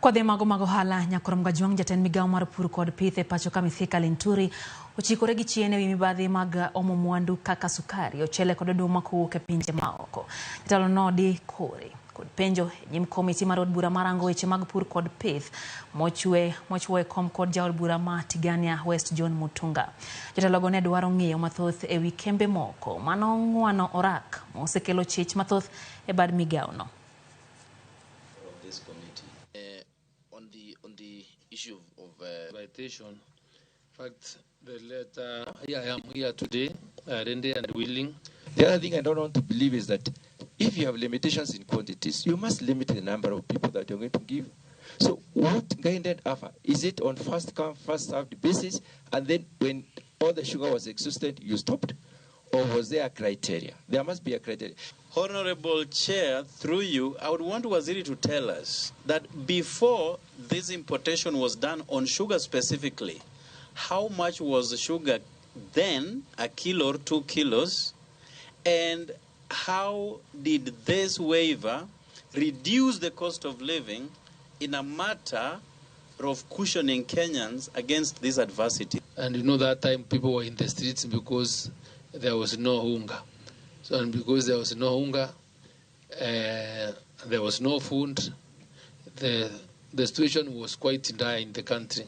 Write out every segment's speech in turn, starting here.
Kwadhe mago hala nyakorom gajuang jaten migao mar pur kod pith e pacho ka Mithika Linturi ochikore gi chien ewi mibadhi mag omo mwandu kaka sukari, ochele kod oduma kowuok e pinje maoko. Jatelo no di kore kod penjo nyim komiti mar od bura marango weche mag pur kod pith mochwe kom kod jaod bura ma Tigania West John Mutunga. Jatelo go ne dwaro ng'iyo mathoth ewi kembe moko mano ng'wano orak mosekelo chich mathoth e bad migao no. On the issue of citation, in fact, the letter, I am here today, ready and willing. The other thing I don't want to believe is that if you have limitations in quantities, you must limit the number of people that you're going to give. So what guided offer? Is it on first come, first served basis, and then when all the sugar was exhausted, you stopped? Or was there a criteria? There must be a criteria. Honorable Chair, through you, I would want Waziri to tell us that before this importation was done on sugar specifically, how much was the sugar then, a kilo or 2 kilos, and how did this waiver reduce the cost of living in a matter of cushioning Kenyans against this adversity? And you know that time people were in the streets because there was no hunger. So, and because there was no hunger, there was no food, the situation was quite dire in the country.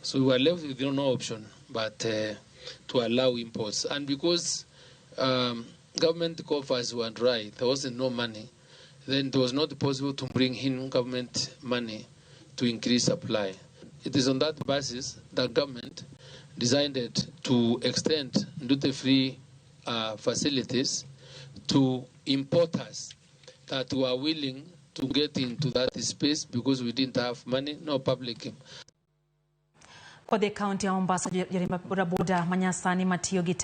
So we were left with no option but to allow imports. And because government coffers were dry, there wasn't no money, then it was not possible to bring in government money to increase supply. It is on that basis that government decided to extend duty-free facilities to importers that were willing to get into that space because we didn't have money, no public. Kwa the county ya Mombasa, Boda Manyasani Matio Gite